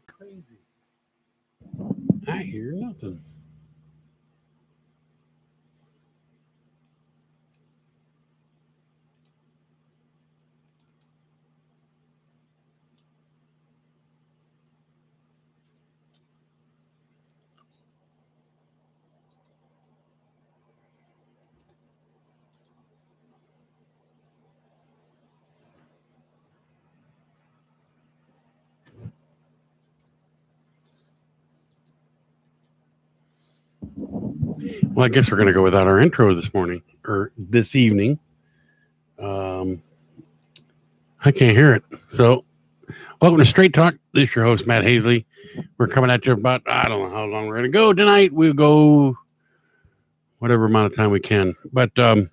Crazy. I hear nothing. Well, I guess we're going to go without our intro this morning or this evening. Um, I can't hear it. So, welcome to Straight Talk. This is your host, Matt Hazley. We're coming at you about, I don't know how long we're going to go tonight. We'll go whatever amount of time we can. But tons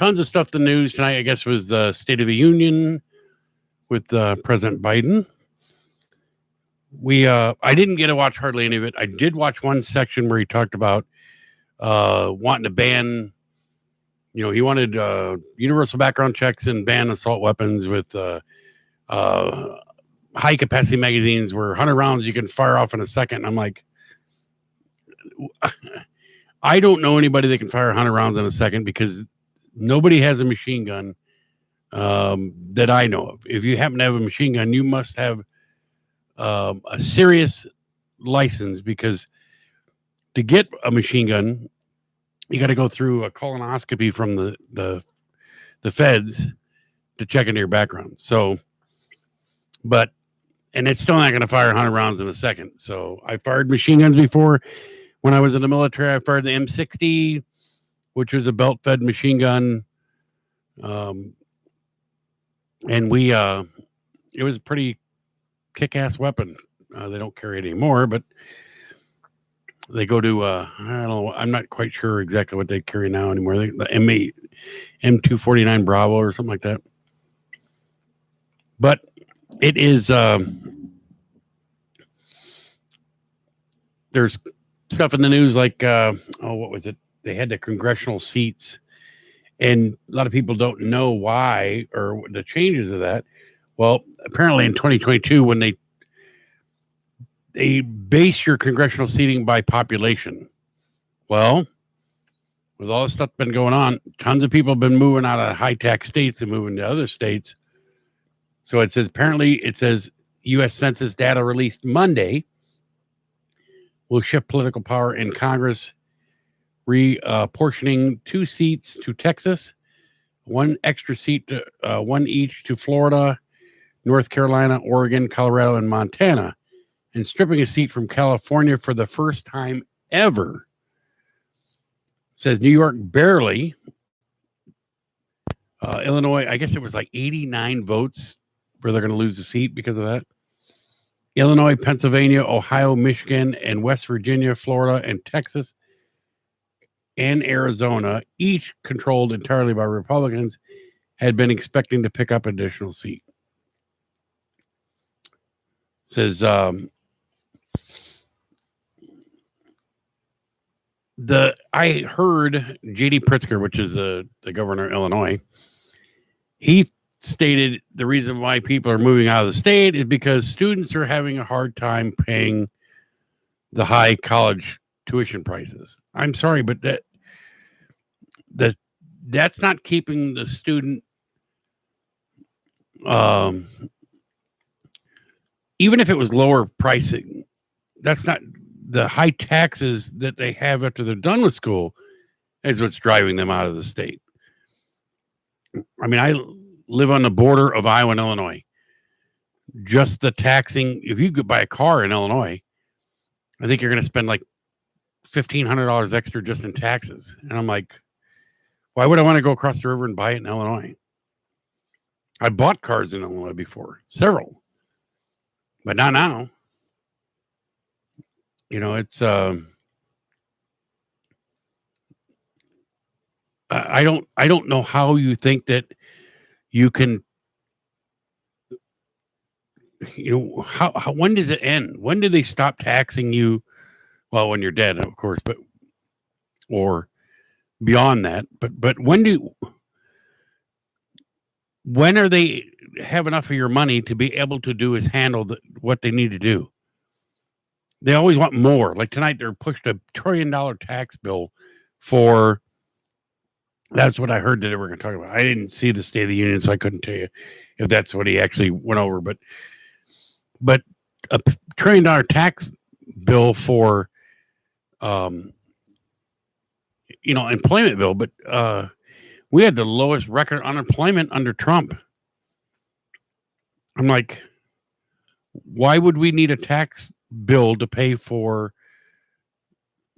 of stuff in the news tonight. I guess was the State of the Union with President Biden. I didn't get to watch hardly any of it. I did watch one section where he talked about wanting to ban, he wanted universal background checks and ban assault weapons with high capacity magazines where 100 rounds you can fire off in a second. And I'm like, I don't know anybody that can fire 100 rounds in a second because nobody has a machine gun that I know of. If you happen to have a machine gun, you must have a serious license, because to get a machine gun, you got to go through a colonoscopy from the feds to check into your background. So, and it's still not going to fire 100 rounds in a second. So I fired machine guns before. When I was in the military, I fired the M60, which was a belt-fed machine gun. And it was a pretty kick-ass weapon. They don't carry it anymore, but they go to, I don't know, I'm not quite sure exactly what they carry now anymore. The M8, M249 Bravo or something like that. But it is, there's stuff in the news like, what was it? They had the congressional seats, and a lot of people don't know why or the changes of that. Well, apparently in 2022, when they base your congressional seating by population. Well, with all this stuff been going on, tons of people have been moving out of high-tax states and moving to other states. So it says U.S. Census data released Monday will shift political power in Congress, reportioning 2 seats to Texas, 1 extra seat, one each to Florida, North Carolina, Oregon, Colorado, and Montana, and stripping a seat from California for the first time ever. Says New York barely. Illinois, I guess it was like 89 votes where they're going to lose the seat because of that. Illinois, Pennsylvania, Ohio, Michigan, and West Virginia, Florida, and Texas, and Arizona, each controlled entirely by Republicans, had been expecting to pick up additional seat. Says I heard J.D. Pritzker, which is the governor of Illinois, he stated the reason why people are moving out of the state is because students are having a hard time paying the high college tuition prices. I'm sorry, but that's not keeping the student, even if it was lower pricing, that's not the high taxes that they have after they're done with school is what's driving them out of the state. I mean, I live on the border of Iowa and Illinois. Just the taxing, if you could buy a car in Illinois, I think you're going to spend like $1,500 extra just in taxes. And I'm like, why would I want to go across the river and buy it in Illinois? I bought cars in Illinois before, several, but not now. It's I don't know how you think that you can, how when does it end? When do they stop taxing you? Well, when you're dead, of course, but or beyond that. But when are they? have enough of your money to be able to do is handle what they need to do. They always want more. Like tonight, they're pushed $1 trillion tax bill for. That's what I heard that they were going to talk about. I didn't see the State of the Union, so I couldn't tell you if that's what he actually went over. But $1 trillion tax bill for, employment bill. But we had the lowest record unemployment under Trump. I'm like, why would we need a tax bill to pay for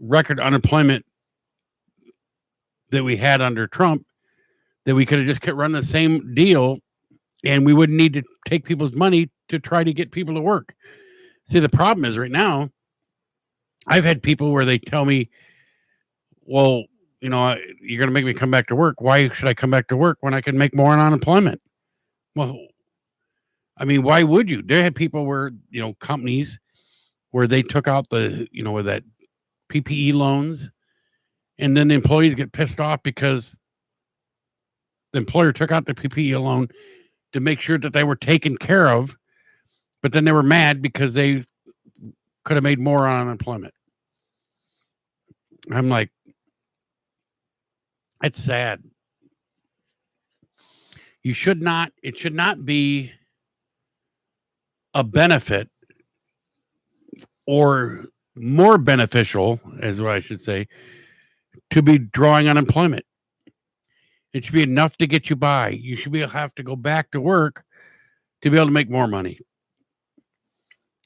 record unemployment that we had under Trump, that we could have just kept running the same deal and we wouldn't need to take people's money to try to get people to work? See, the problem is right now, I've had people where they tell me, well, you're going to make me come back to work. Why should I come back to work when I can make more on unemployment? Well, I mean, why would you? There had people where, companies where they took out with that PPE loans, and then the employees get pissed off because the employer took out the PPE loan to make sure that they were taken care of, but then they were mad because they could have made more on unemployment. I'm like, it's sad. It should not be a benefit or more beneficial, as what I should say, to be drawing unemployment. It should be enough to get you by. You should have to go back to work to be able to make more money.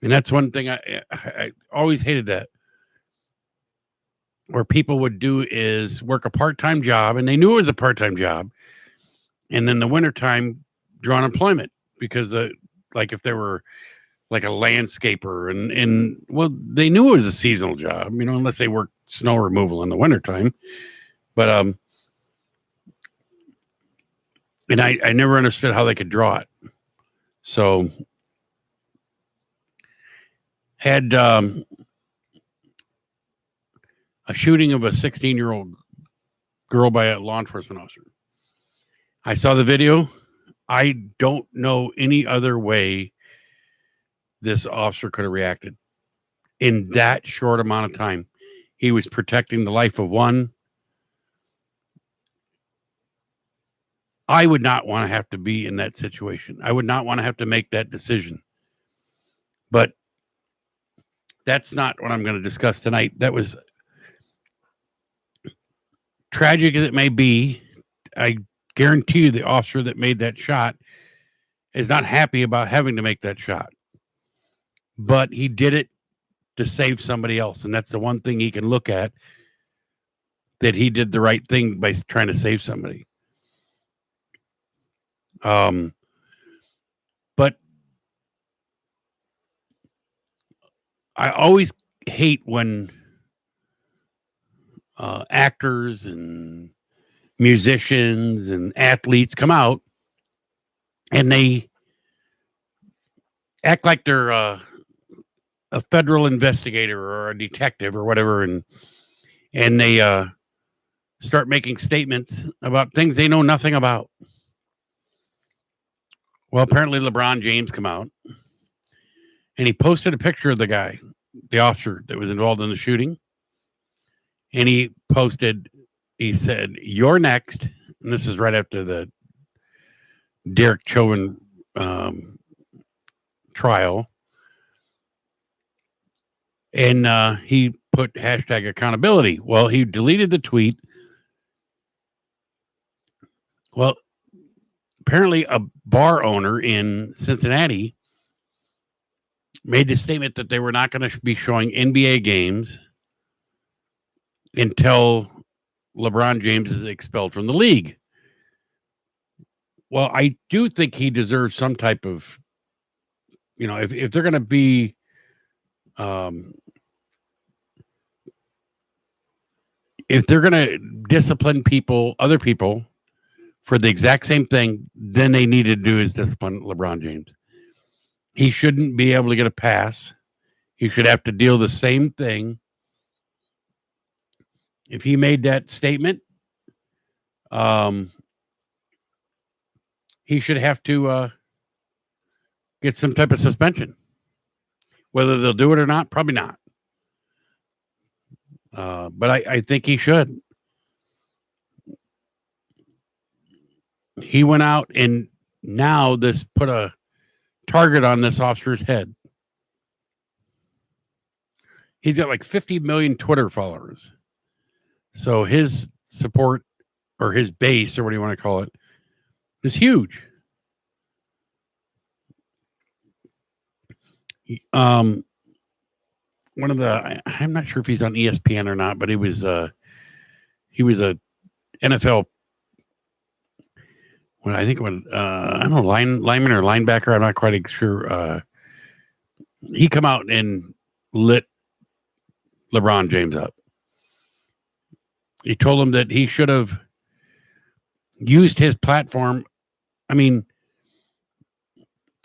And that's one thing I always hated, that where people would do is work a part-time job, and they knew it was a part-time job, and in the wintertime draw unemployment because if they were like a landscaper and they knew it was a seasonal job, unless they worked snow removal in the wintertime. But and I never understood how they could draw it. So had a shooting of a 16-year-old girl by a law enforcement officer. I saw the video. I don't know any other way this officer could have reacted in that short amount of time. He was protecting the life of one. I would not want to have to be in that situation. I would not want to have to make that decision. But that's not what I'm going to discuss tonight. That was tragic as it may be. I guarantee you the officer that made that shot is not happy about having to make that shot. But he did it to save somebody else. And that's the one thing he can look at, that he did the right thing by trying to save somebody. But I always hate when actors and musicians and athletes come out and they act like they're a federal investigator or a detective or whatever, and they start making statements about things they know nothing about. Well, apparently LeBron James come out and he posted a picture of the guy, the officer that was involved in the shooting. And he said, "You're next." And this is right after the Derek Chauvin trial. And he put hashtag accountability. Well, he deleted the tweet. Well, apparently a bar owner in Cincinnati made the statement that they were not going to be showing NBA games until LeBron James is expelled from the league. Well, I do think he deserves some type of, if they're going to be, if they're going to discipline other people for the exact same thing, then they need to do is discipline LeBron James. He shouldn't be able to get a pass. He should have to deal the same thing. If he made that statement, he should have to get some type of suspension. Whether they'll do it or not, probably not. But I think he should. He went out and now this put a target on this officer's head. He's got like 50 million Twitter followers. So his support or his base or what do you want to call it is huge. One of the I'm not sure if he's on ESPN or not, but he was a NFL. Well, I think when I don't know lineman or linebacker. I'm not quite sure. He come out and lit LeBron James up. He told him that he should have used his platform. I mean,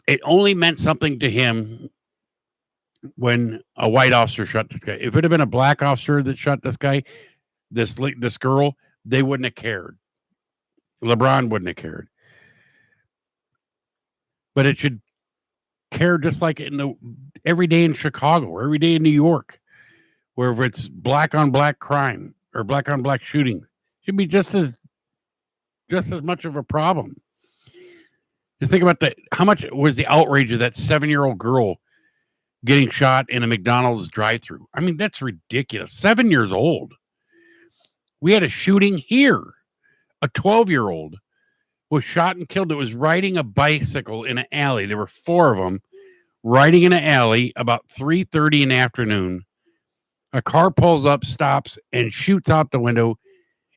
it only meant something to him when a white officer shot this guy. If it had been a black officer that shot this guy, this girl, they wouldn't have cared. LeBron wouldn't have cared. But it should care just like every day in Chicago or every day in New York, where it's black on black crime or black on black shooting, should be just as much of a problem. Just think about how much was the outrage of that 7-year-old girl getting shot in a McDonald's drive-thru. I mean, that's ridiculous. 7 years old. We had a shooting here. A 12-year-old was shot and killed. It was riding a bicycle in an alley. There were 4 of them riding in an alley about 3:30 in the afternoon. A car pulls up, stops, and shoots out the window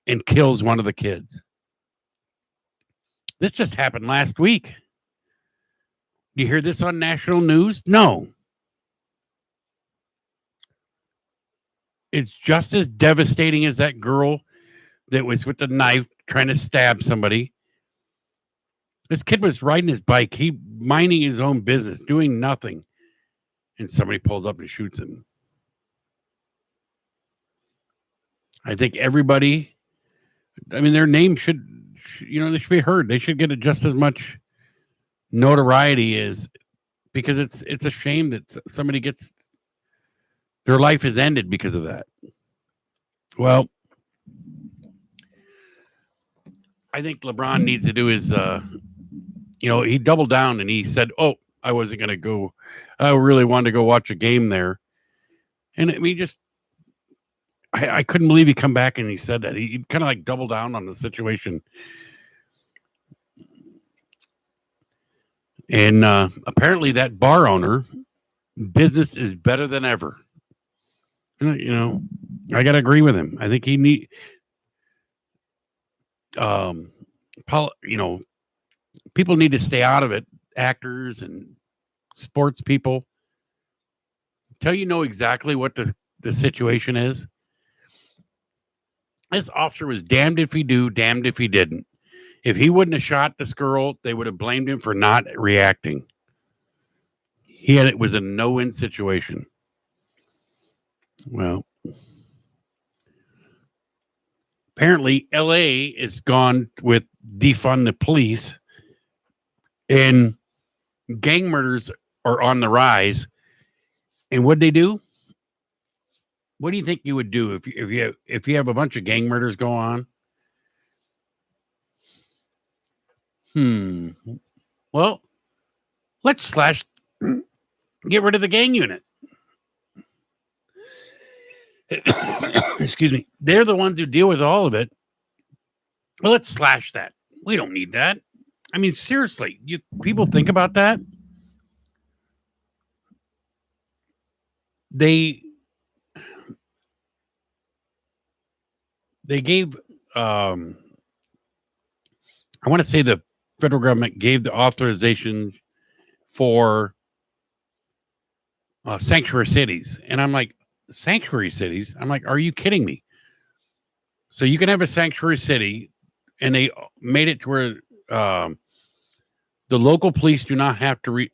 and kills one of the kids. This just happened last week. You hear this on national news? No. It's just as devastating as that girl that was with the knife trying to stab somebody. This kid was riding his bike, he minding his own business, doing nothing, and somebody pulls up and shoots him. I think everybody, I mean, their name should, they should be heard. They should get just as much notoriety as, because it's a shame that somebody gets, their life is ended because of that. Well, I think LeBron needs to do his, he doubled down and he said, "Oh, I wasn't going to go. I really wanted to go watch a game there." And I mean, I couldn't believe he come back and he said that. He kind of like doubled down on the situation. And apparently that bar owner, business is better than ever. I got to agree with him. I think he need, people need to stay out of it. Actors and sports people, until you know exactly what the situation is. This officer was damned if he do, damned if he didn't. If he wouldn't have shot this girl, they would have blamed him for not reacting. It was a no-win situation. Well, apparently LA is gone with defund the police, and gang murders are on the rise. And what'd they do? What do you think you would do if you have a bunch of gang murders go on? Well, let's get rid of the gang unit. Excuse me. They're the ones who deal with all of it. Well, let's slash that. We don't need that. I mean, seriously, people think about that. They gave, I want to say the federal government gave the authorization for sanctuary cities. And I'm like, sanctuary cities? I'm like, are you kidding me? So you can have a sanctuary city, and they made it to where the local police do not have to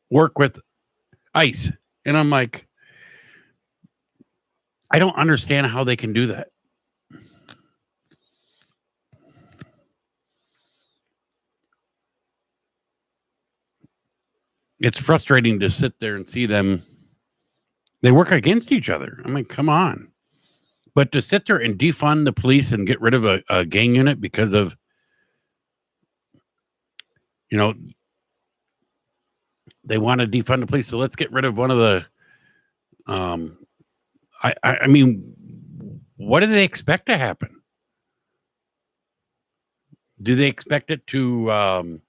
work with ICE. And I'm like, I don't understand how they can do that. it's frustrating to sit there and see them. They work against each other. I mean, come on. But to sit there and defund the police and get rid of a gang unit because of, you know, they want to defund the police. So let's get rid of one of the, I mean, what do they expect to happen? Do they expect it to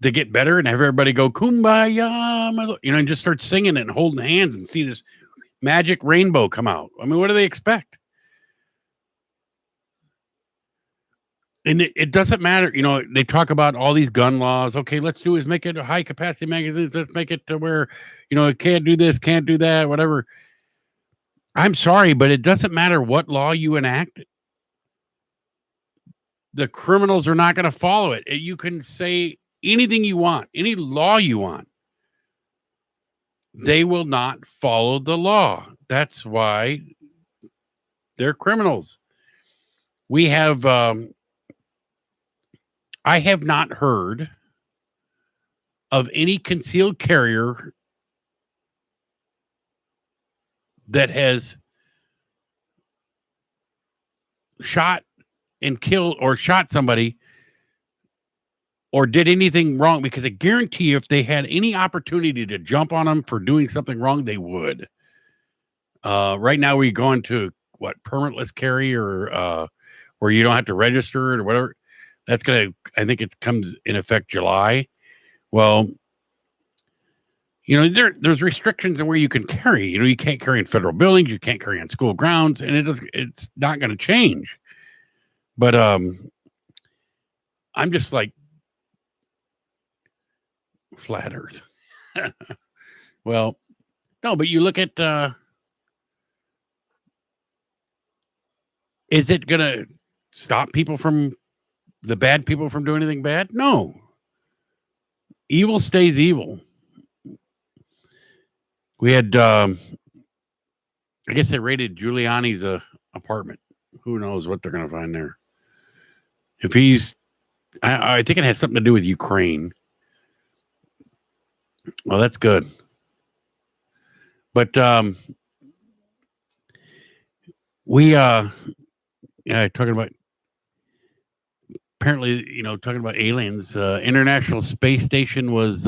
get better and have everybody go kumbaya, and just start singing and holding hands and see this magic rainbow come out? I mean, what do they expect? And it doesn't matter. They talk about all these gun laws. Okay, let's do is make it a high capacity magazines. Let's make it to where, it can't do this, can't do that, whatever. I'm sorry, but it doesn't matter what law you enact. The criminals are not going to follow it. You can say anything you want, any law you want. They will not follow the law. That's why they're criminals. We have, I have not heard of any concealed carrier that has shot and killed or shot somebody or did anything wrong, because I guarantee you if they had any opportunity to jump on them for doing something wrong, they would. Right now we're going to permitless carry or where you don't have to register it or whatever. That's I think it comes in effect July. Well, there's restrictions on where you can carry. You can't carry in federal buildings, you can't carry on school grounds, and it's not going to change. But I'm just like flat earth. Well, no, but you look at is it going to stop the bad people from doing anything bad? No. Evil stays evil. We had, I guess they raided Giuliani's apartment. Who knows what they're going to find there? If he's, I think it has something to do with Ukraine. Well, that's good. But we, talking about, apparently, talking about aliens, International Space Station was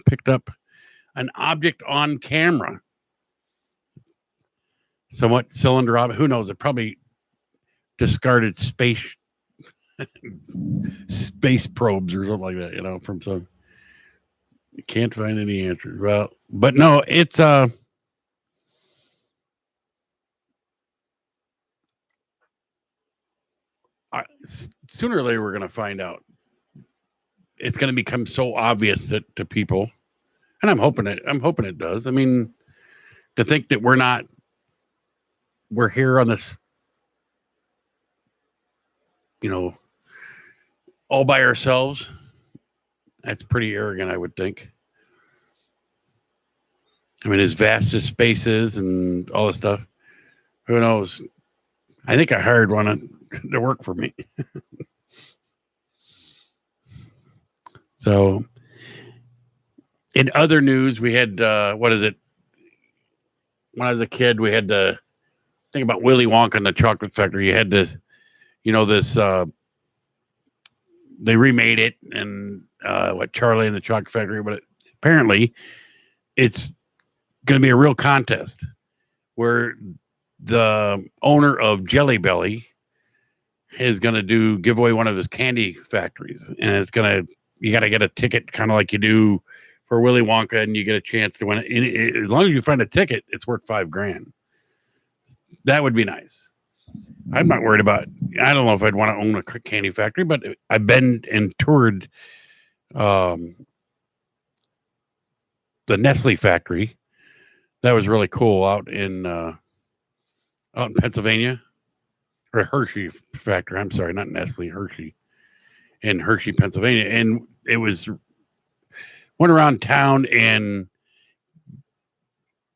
picked up an object on camera. Somewhat cylinder object. Who knows? It probably discarded space probes or something like that, from some. You can't find any answers. Well, but no, it's sooner or later we're going to find out. It's going to become so obvious to people, and I'm hoping it does. I mean, to think that we're here on this, all by ourselves. That's pretty arrogant, I would think. I mean, as vast as space is and all this stuff, who knows? I think I hired one to work for me. So, in other news, we had, what is it? When I was a kid, we had the thing about Willy Wonka and the Chocolate Factory. You had to, this, they remade it and, Charlie and the Chocolate Factory, but apparently it's going to be a real contest where the owner of Jelly Belly is going to give away one of his candy factories, and you got to get a ticket, kind of like you do for Willy Wonka, and you get a chance to win it. And as long as you find a ticket, it's worth $5,000. That would be nice. I'm not worried about. I don't know if I'd want to own a candy factory, but I've been and toured the Nestle factory. That was really cool out in Pennsylvania, or Hershey factory. I'm sorry, not Nestle, Hershey, in Hershey, Pennsylvania. And it went around town, and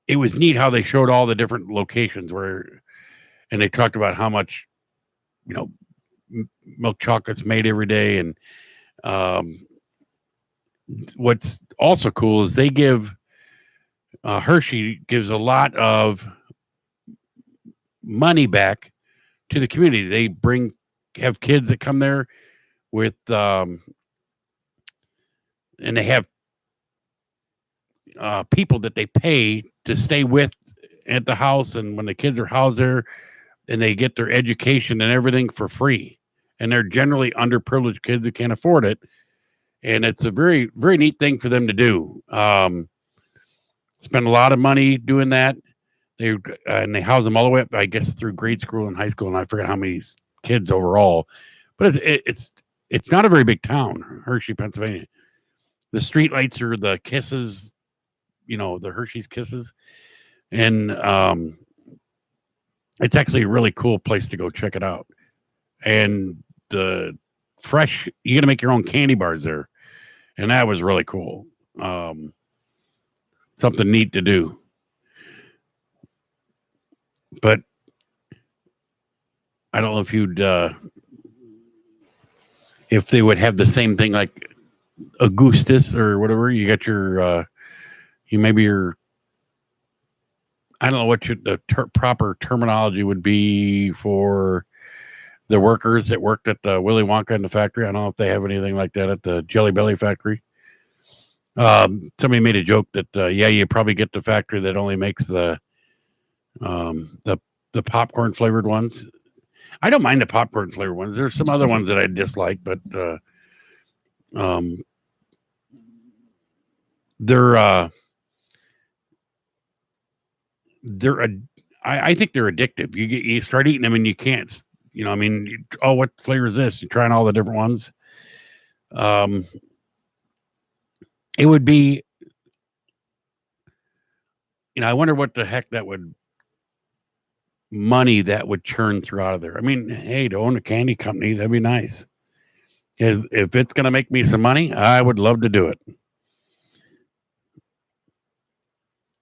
it was neat how they showed all the different locations and they talked about how much, milk chocolate's made every day, and what's also cool is they give Hershey gives a lot of money back to the community. They have kids that come there with and they have people that they pay to stay with at the house, and when the kids are housed there, and they get their education and everything for free. And they're generally underprivileged kids who can't afford it. And it's a very, very neat thing for them to do. Spend a lot of money doing that. And they house them all the way up, I guess, through grade school and high school, and I forget how many kids overall. But it's not a very big town, Hershey, Pennsylvania. The streetlights are the Kisses, the Hershey's Kisses, and it's actually a really cool place to go check it out. And the fresh, you got to make your own candy bars there, and that was really cool. Something neat to do. But I don't know if they would have the same thing like Augustus or whatever. You got your, I don't know what the proper terminology would be for the workers that worked at the Willy Wonka in the factory. I don't know if they have anything like that at the Jelly Belly factory. Somebody made a joke that, you probably get the factory that only makes the popcorn flavored ones. I don't mind the popcorn flavored ones. There's some other ones that I dislike, but I think they're addictive. You start eating them and you can't, what flavor is this? You're trying all the different ones. It would be, I wonder what the heck money that would churn through out of there. I mean, hey, to own a candy company, that'd be nice. If it's going to make me some money, I would love to do it.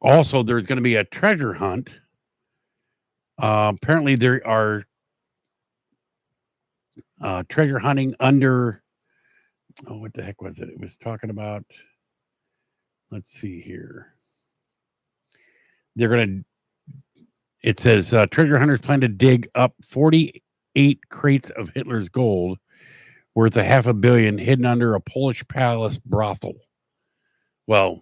Also, there's going to be a treasure hunt. Apparently, there are treasure hunting under. Oh, what the heck was it? It was talking about. Let's see here. It says treasure hunters plan to dig up 48 crates of Hitler's gold worth $500 million hidden under a Polish palace brothel. Well,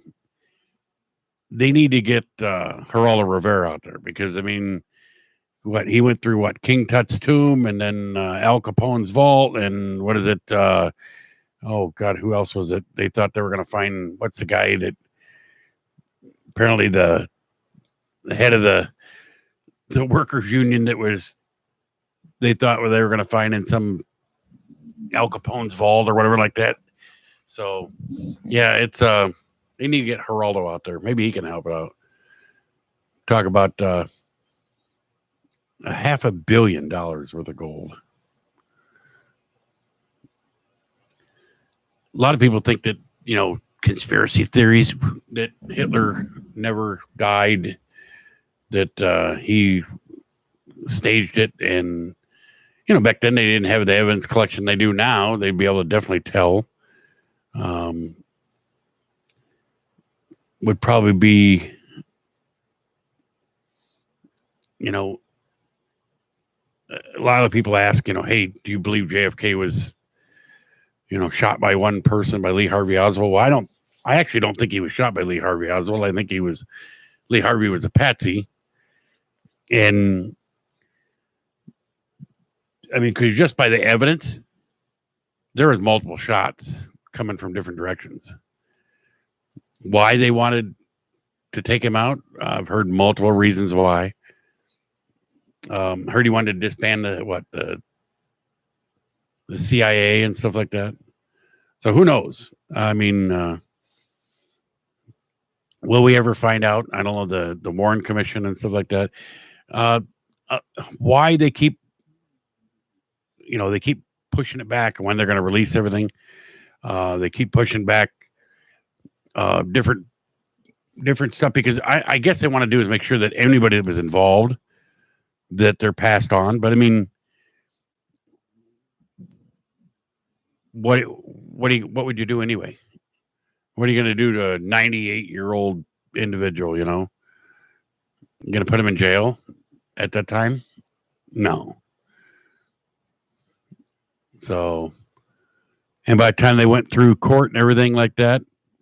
they need to get Geraldo Rivera out there because, he went through King Tut's tomb and then Al Capone's vault and what is it? Oh, God, who else was it? They thought they were going to find, what's the guy that apparently the head of the workers union they thought they were going to find in some Al Capone's vault or whatever like that. So, yeah, it's they need to get Geraldo out there. Maybe he can help it out. Talk about $500 million worth of gold. A lot of people think that, conspiracy theories that Hitler never died, that he staged it. And, back then they didn't have the evidence collection they do now. They'd be able to definitely tell. Would probably be, a lot of people ask, hey, do you believe JFK was, shot by one person, by Lee Harvey Oswald? Well, I actually don't think he was shot by Lee Harvey Oswald. I think Lee Harvey was a patsy. And because just by the evidence, there was multiple shots coming from different directions. Why they wanted to take him out, I've heard multiple reasons why. Heard he wanted to disband the CIA and stuff like that. So who knows? Will we ever find out? I don't know, the Warren Commission and stuff like that. Why they keep, they keep pushing it back when they're going to release everything. They keep pushing back different stuff because I guess they want to do is make sure that anybody that was involved, that they're passed on. But what would you do anyway? What are you going to do to a 98-year-old individual, you know? You going to put him in jail at that time? No. So, and by the time they went through court and everything like that,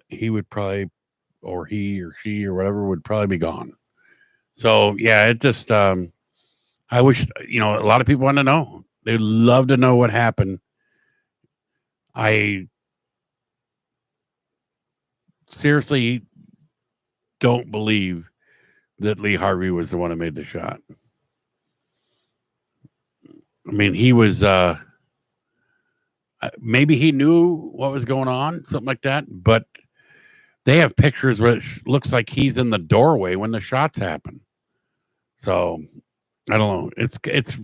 he would probably, or he or she or whatever, would probably be gone. So, yeah, it just, I wish, you know, a lot of people want to know. They'd love to know what happened. I seriously don't believe that Lee Harvey was the one who made the shot. I mean, he was, maybe he knew what was going on, something like that, but they have pictures which looks like he's in the doorway when the shots happen. So I don't know. It's a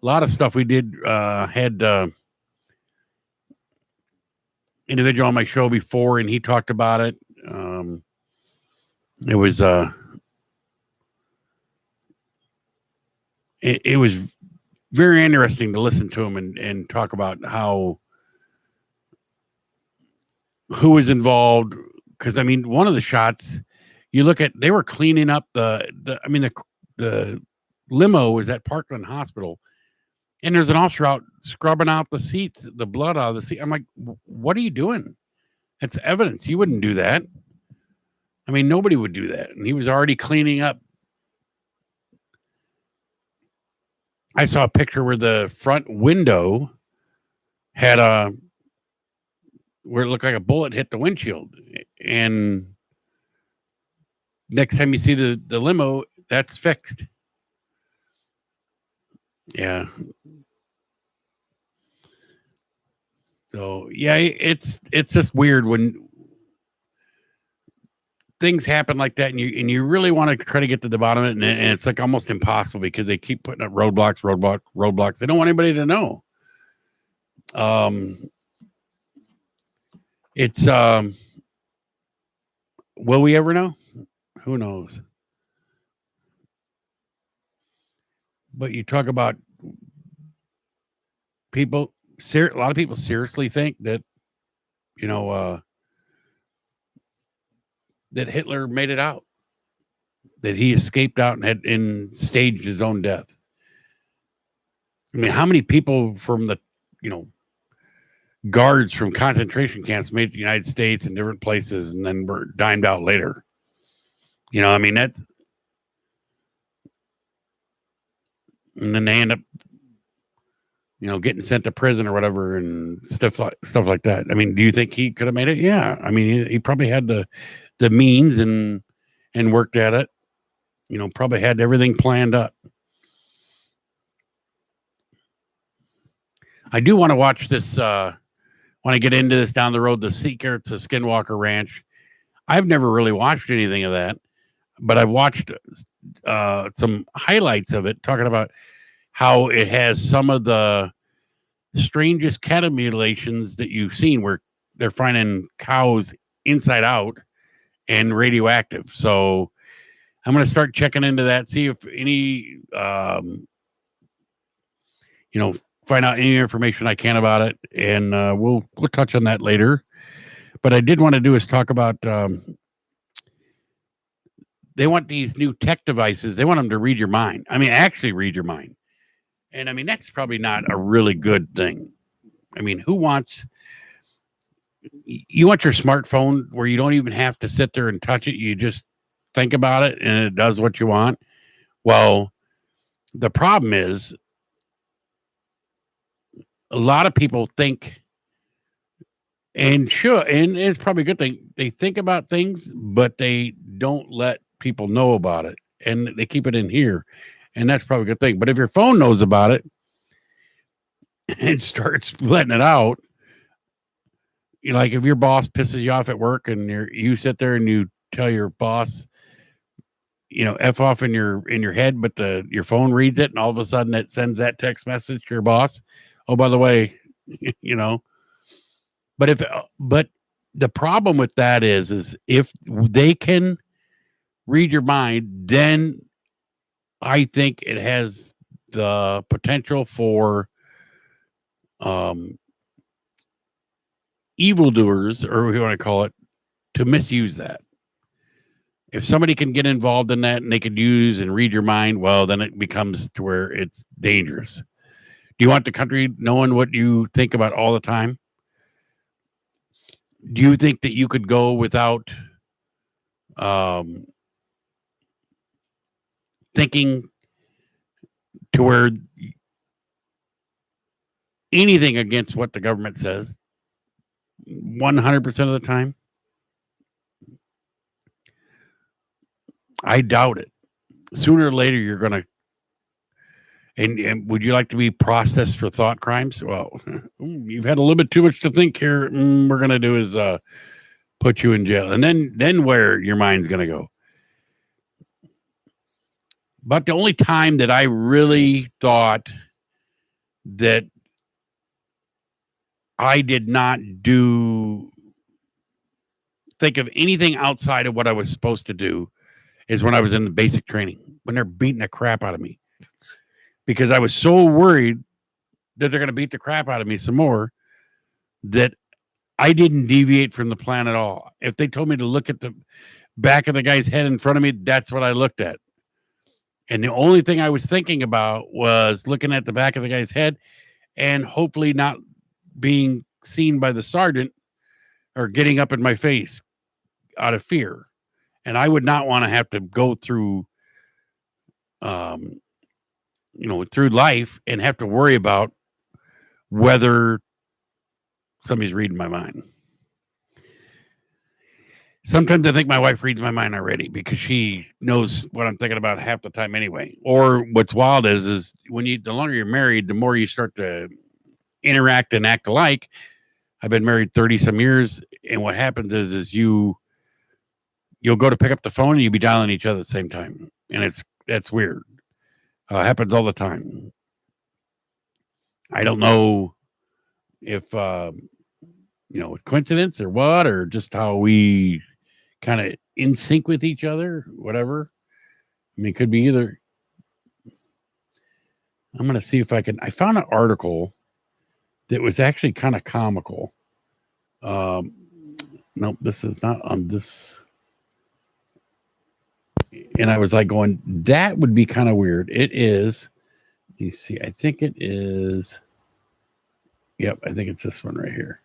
lot of stuff we did, had, individual on my show before, and he talked about it. It was it was very interesting to listen to him and talk about how who was involved. Because I mean, one of the shots, you look at, they were cleaning up the limo was at Parkland Hospital, and there's an officer out scrubbing out the seats, the blood out of the seat. I'm like, what are you doing? That's evidence. You wouldn't do that. I mean, nobody would do that. And he was already cleaning up. I saw a picture where the front window had where it looked like a bullet hit the windshield. And next time you see the limo, that's fixed. Yeah. So yeah, it's just weird when things happen like that, and you really want to try to get to the bottom of it, and it's like almost impossible because they keep putting up roadblocks. They don't want anybody to know. It's will we ever know? Who knows? But you talk about people. A lot of people seriously think that, you know, that Hitler made it out, that he escaped out and staged his own death. I mean, how many people from the, you know, guards from concentration camps made it to the United States and different places and then were dimed out later? You know, I mean, that's, and then they end up, you know, getting sent to prison or whatever and stuff like that. I mean, do you think he could have made it? Yeah. I mean, he probably had the means and worked at it. You know, probably had everything planned up. I do want to watch this, want to get into this down the road, the Secret to Skinwalker Ranch. I've never really watched anything of that, but I've watched some highlights of it, talking about how it has some of the strangest cattle mutilations that you've seen, where they're finding cows inside out and radioactive. So I'm going to start checking into that, see if any, you know, find out any information I can about it, and we'll touch on that later. But I did want to do is talk about, they want these new tech devices. They want them to read your mind. I mean, actually read your mind. And I mean, that's probably not a really good thing. I mean, you want your smartphone where you don't even have to sit there and touch it. You just think about it and it does what you want. Well, the problem is a lot of people think, and it's probably a good thing, they think about things, but they don't let people know about it, and they keep it in here. And that's probably a good thing. But if your phone knows about it and starts letting it out, you know, like if your boss pisses you off at work and you sit there and you tell your boss, you know, F off in your head, but your phone reads it, and all of a sudden it sends that text message to your boss. Oh, by the way, you know, but the problem with that is if they can read your mind, then I think it has the potential for evildoers, or what you want to call it, to misuse that. If somebody can get involved in that and they could use and read your mind, well, then it becomes to where it's dangerous. Do you want the country knowing what you think about all the time? Do you think that you could go without thinking to where anything against what the government says 100% of the time? I doubt it. Sooner or later, you're going to. And would you like to be processed for thought crimes? Well, you've had a little bit too much to think here. We're going to do is put you in jail. And then where your mind's going to go. But the only time that I really thought that I did not think of anything outside of what I was supposed to do is when I was in the basic training, when they're beating the crap out of me. Because I was so worried that they're going to beat the crap out of me some more that I didn't deviate from the plan at all. If they told me to look at the back of the guy's head in front of me, that's what I looked at. And the only thing I was thinking about was looking at the back of the guy's head and hopefully not being seen by the sergeant or getting up in my face out of fear. And I would not want to have to go through, through life and have to worry about whether somebody's reading my mind. Sometimes I think my wife reads my mind already because she knows what I'm thinking about half the time anyway. Or what's wild is when the longer you're married, the more you start to interact and act alike. I've been married 30 some years. And what happens is you'll go to pick up the phone and you'll be dialing each other at the same time. And that's weird. Happens all the time. I don't know if, coincidence or what, or just how we kind of in sync with each other, whatever. I mean, it could be either. I'm going to see if I found an article that was actually kind of comical. Nope, this is not on this. And I was like going, that would be kind of weird. It is. You see, I think it is. Yep, I think it's this one right here.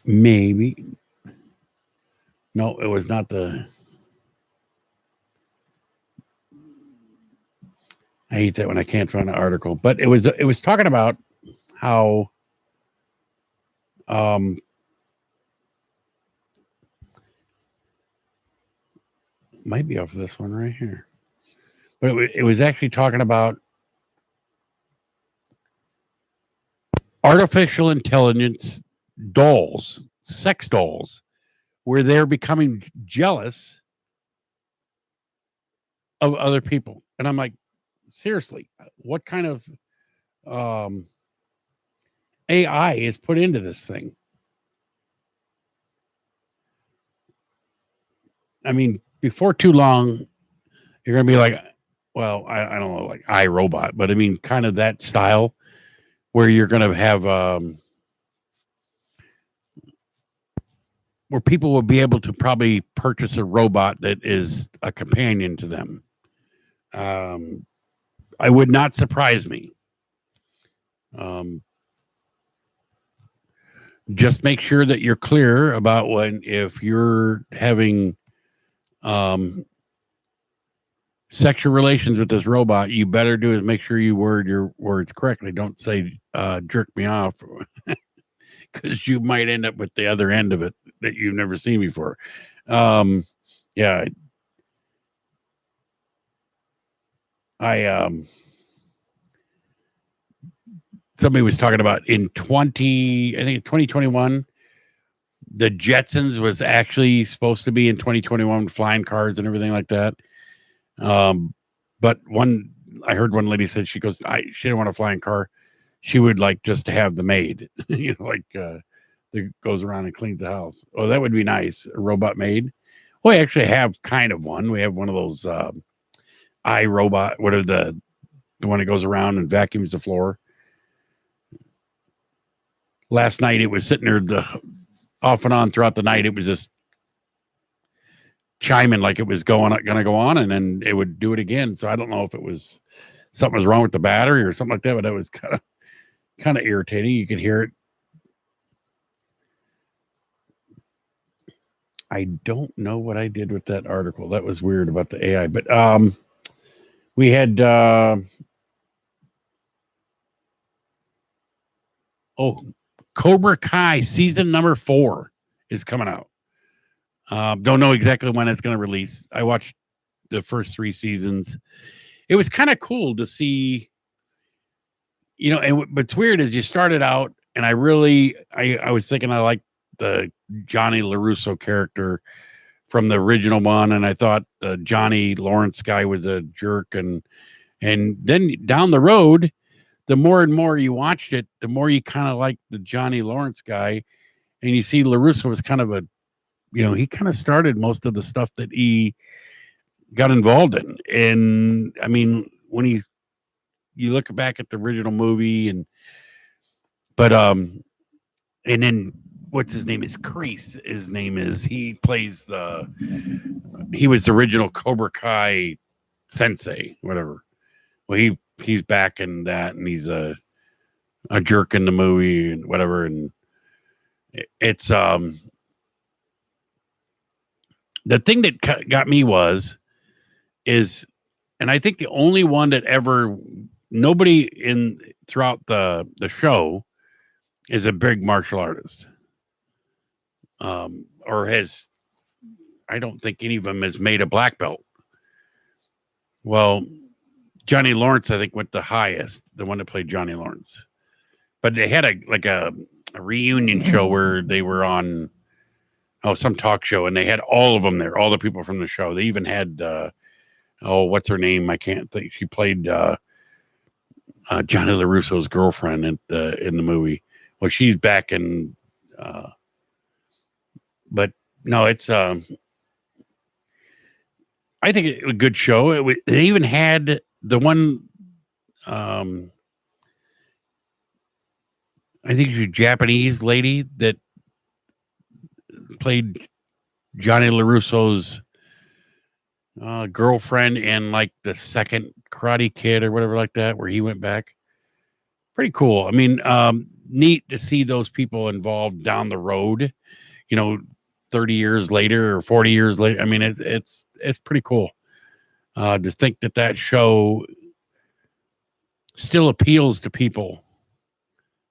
Maybe. No, it was not the. I hate that when I can't find an article, but it was talking about how might be off of this one right here, but it was actually talking about artificial intelligence dolls, sex dolls, where they're becoming jealous of other people. And I'm like, seriously, what kind of AI is put into this thing? I mean, before too long, you're going to be like, well, I don't know, like iRobot, but I mean, kind of that style where you're going to have where people will be able to probably purchase a robot that is a companion to them. I would not surprise me. Just make sure that you're clear about if you're having sexual relations with this robot, you better do is make sure you word your words correctly. Don't say jerk me off, because you might end up with the other end of it that you've never seen before. Yeah. Somebody was talking about in 2021, the Jetsons was actually supposed to be in 2021, flying cars and everything like that. But I heard one lady said she didn't want a flying car. She would like just to have the maid, that goes around and cleans the house. Oh, that would be nice. A robot maid. Well, we actually have kind of one. We have one of those iRobot, what are the one that goes around and vacuums the floor. last night it was sitting there off and on throughout the night. It was just chiming like it was going to go on, and then it would do it again. So I don't know if it was something was wrong with the battery or something like that, but it was kind of irritating. You could hear it. I don't know what I did with that article. That was weird about the AI, but we had Cobra Kai season number 4 is coming out. Don't know exactly when it's going to release. I watched the first 3 seasons. It was kind of cool to see, and what's weird is you started out, and I was thinking I liked the Johnny LaRusso character from the original one, and I thought the Johnny Lawrence guy was a jerk, and then down the road, the more and more you watched it, the more you kind of like the Johnny Lawrence guy, and you see LaRusso was kind of he kind of started most of the stuff that he got involved in. And I mean, when you look back at the original movie and then what's his name is Kreese. His name is, he was the original Cobra Kai sensei, whatever. Well, he's back in that, and he's a jerk in the movie and whatever. And it's the thing that got me and I think the only one that nobody throughout the show is a big martial artist. I don't think any of them has made a black belt. Well, Johnny Lawrence, I think, went the highest, the one that played Johnny Lawrence. But they had a reunion show where they were on some talk show, and they had all of them there, all the people from the show. They even had what's her name? I can't think. She played Johnny LaRusso's girlfriend in the movie. Well, she's back in but no, it's I think it was a good show. They even had the one I think she's a Japanese lady that played Johnny LaRusso's girlfriend in like the second Karate Kid or whatever like that, where he went back. Pretty cool. I mean, neat to see those people involved down the road, 30 years later or 40 years later. I mean, it's pretty cool to think that show still appeals to people.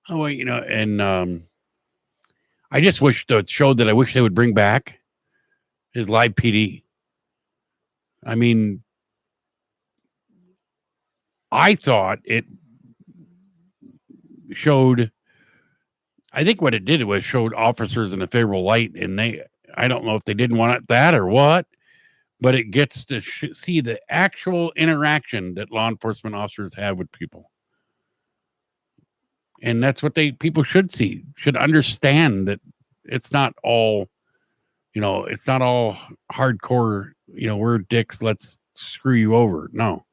Oh, and I just wish the show that I wish they would bring back is Live PD. I mean, I thought it showed, I think what it did was showed officers in a favorable light, and I don't know if they didn't want that or what, but it gets to see the actual interaction that law enforcement officers have with people. And that's what people should see, should understand that it's not all, it's not all hardcore, we're dicks, let's screw you over. No.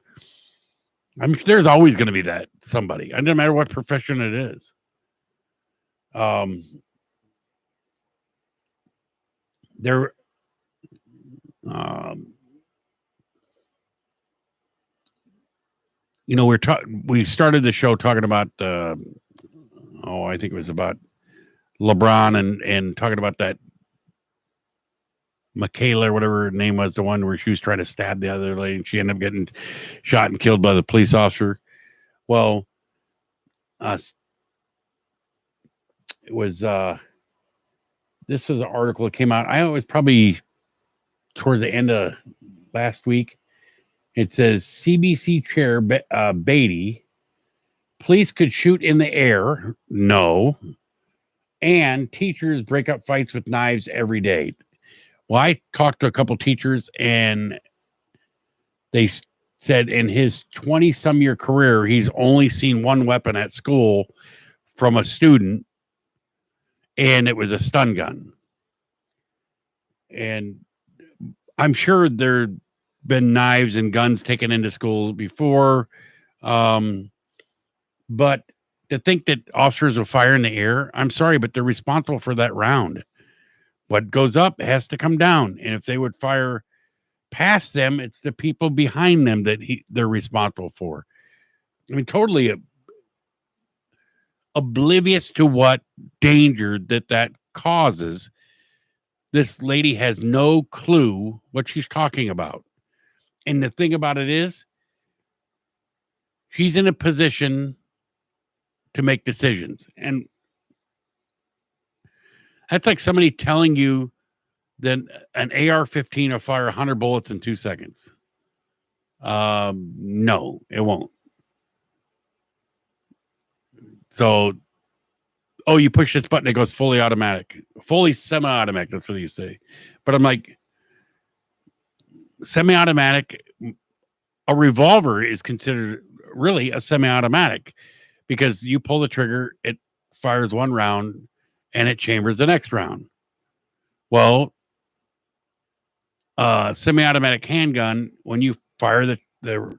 There's always going to be that somebody. It doesn't matter what profession it is. We started the show talking about I think it was about LeBron and talking about that Michaela or whatever her name was, the one where she was trying to stab the other lady and she ended up getting shot and killed by the police officer. Well, it was this is an article that came out. I was probably toward the end of last week. It says CBC chair Beatty, police could shoot in the air. No. And teachers break up fights with knives every day. Well, I talked to a couple teachers, and they said in his 20-some year career, he's only seen one weapon at school from a student, and it was a stun gun. And I'm sure there'd been knives and guns taken into school before, but To think that officers will fire in the air, I'm sorry, but they're responsible for that round. What goes up has to come down. And if they would fire past them, it's the people behind them that they're responsible for. I mean, totally oblivious to what danger that causes. This lady has no clue what she's talking about. And the thing about it is, she's in a position to make decisions. And that's like somebody telling you that an AR-15 will fire 100 bullets in 2 seconds. No, it won't. So, you push this button, it goes fully automatic, fully semi-automatic. That's what you say. But I'm like, semi-automatic, a revolver is considered really a semi-automatic because you pull the trigger, it fires one round, and it chambers the next round. Well, semi-automatic handgun, when you fire the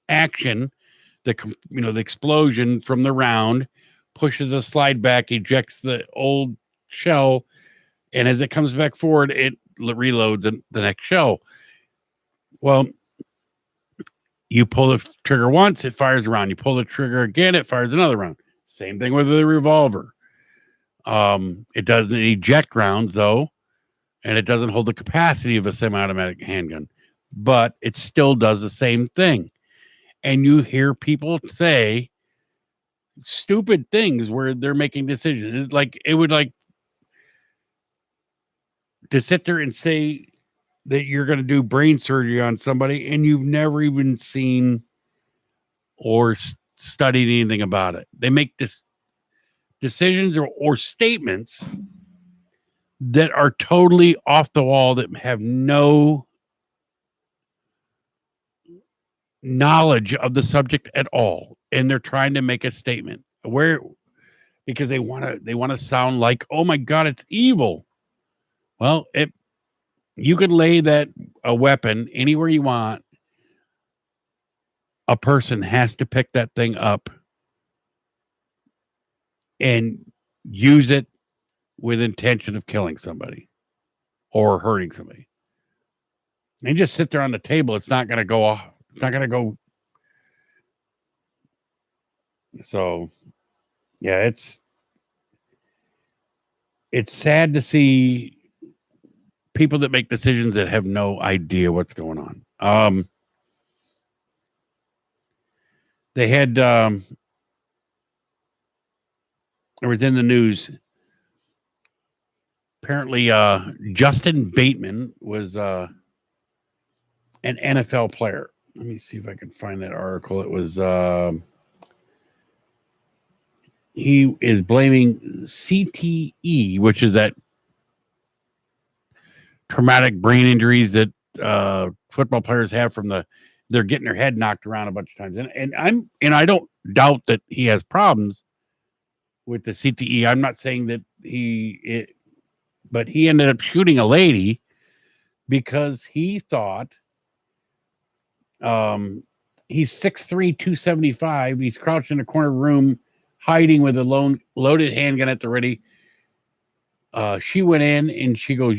action, the explosion from the round pushes a slide back, ejects the old shell, and as it comes back forward, it reloads the next shell. Well, you pull the trigger once, it fires a round. You pull the trigger again, it fires another round. Same thing with the revolver. It doesn't eject rounds, though, and it doesn't hold the capacity of a semi-automatic handgun, but it still does the same thing. And you hear people say stupid things where they're making decisions. It would to sit there and say that you're going to do brain surgery on somebody and you've never even seen or studied anything about it. They make decisions or statements that are totally off the wall, that have no knowledge of the subject at all, and they're trying to make a statement because they want to sound like, oh my God, it's evil. Well, you could lay a weapon anywhere you want. A person has to pick that thing up and use it with intention of killing somebody or hurting somebody. And just sit there on the table. It's not going to go off. It's not going to go. So, yeah, it's sad to see people that make decisions that have no idea what's going on. They had, it was in the news. Apparently, Justin Bateman was an NFL player. Let me see if I can find that article. It was, he is blaming CTE, which is that traumatic brain injuries that football players have from they're getting their head knocked around a bunch of times. And I don't doubt that he has problems with the CTE. I'm not saying that but he ended up shooting a lady because he thought, he's 6'3", 275. He's crouched in a corner room, hiding with a loaded handgun at the ready. She went in and she goes,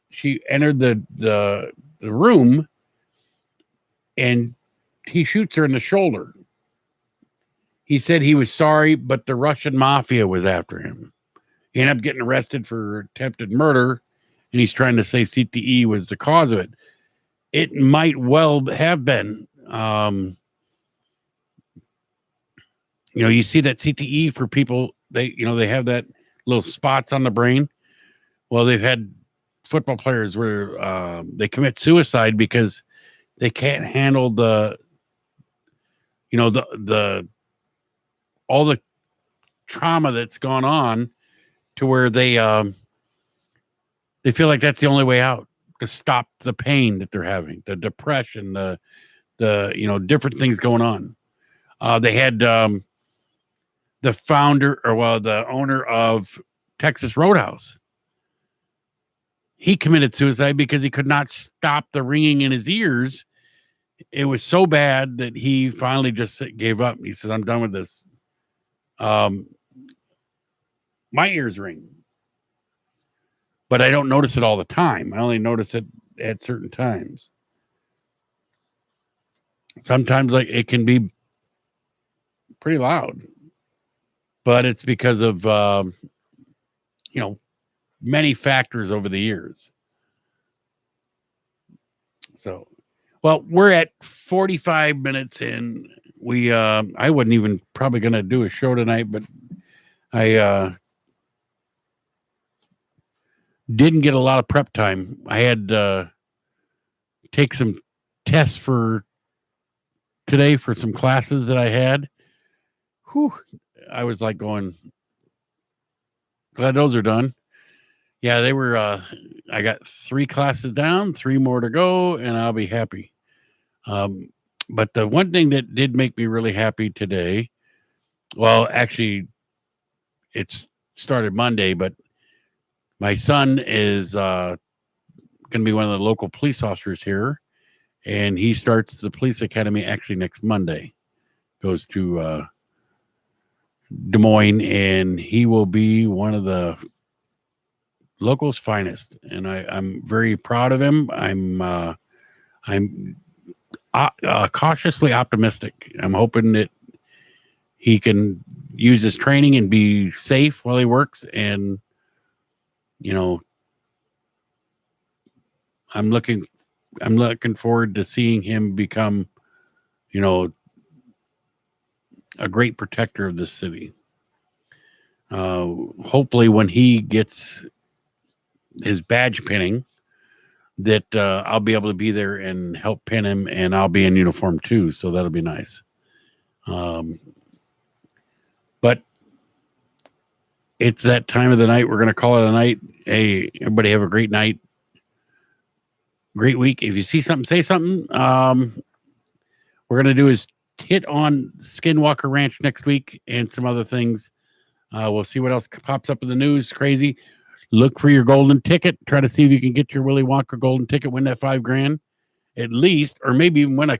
she entered the room and he shoots her in the shoulder. He said he was sorry, but the Russian mafia was after him. He ended up getting arrested for attempted murder, and he's trying to say CTE was the cause of it. It might well have been. You see that CTE for people, they have that little spots on the brain. Well, they've had football players where they commit suicide because they can't handle all the trauma that's gone on, to where they feel like that's the only way out, to stop the pain that they're having, the depression, the different things going on. They had the owner of Texas Roadhouse. He committed suicide because he could not stop the ringing in his ears. It was so bad that he finally just gave up. He said, I'm done with this. my ears ring, but I don't notice it all the time. I only notice it at certain times. Sometimes like it can be pretty loud, but it's because of many factors over the years. So, well, we're at 45 minutes in. I wasn't even probably going to do a show tonight, but I didn't get a lot of prep time. I had take some tests for today for some classes that I had. Whew, I was like going, glad those are done. Yeah, they were. I got 3 classes down, 3 more to go, and I'll be happy. But the one thing that did make me really happy today, well, actually, it's started Monday, but my son is going to be one of the local police officers here, and he starts the police academy actually next Monday. Goes to Des Moines, and he will be one of the locals' finest, and I'm very proud of him. I'm cautiously optimistic. I'm hoping that he can use his training and be safe while he works. And, I'm looking forward to seeing him become, a great protector of this city. Hopefully when he gets his badge pinning, that I'll be able to be there and help pin him, and I'll be in uniform too. So that'll be nice. But it's that time of the night. We're going to call it a night. Hey, everybody have a great night. Great week. If you see something, say something. We're going to do is hit on Skinwalker Ranch next week and some other things. We'll see what else pops up in the news. Crazy. Look for your golden ticket. Try to see if you can get your Willy Wonka golden ticket, win that $5,000 at least, or maybe even win a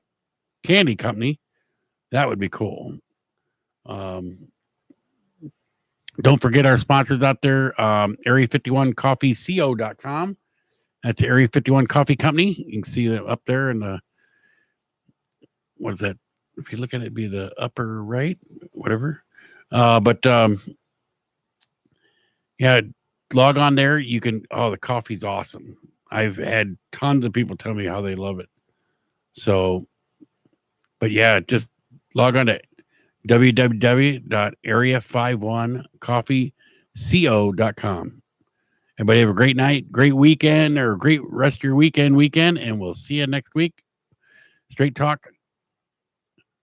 candy company. That would be cool. Don't forget our sponsors out there, Area 51 CoffeeCO.com. That's Area 51 Coffee Company. You can see that up there in the, what is that? If you look at it, it'd be the upper right, whatever. Yeah, log on there. You can, the coffee's awesome. I've had tons of people tell me how they love it. So, but yeah, just log on to www.area51coffeeco.com. Everybody have a great night, great weekend, or great rest of your weekend, and we'll see you next week. Straight Talk,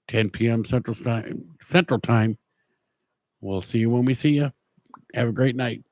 10 p.m. Central Time. We'll see you when we see you. Have a great night.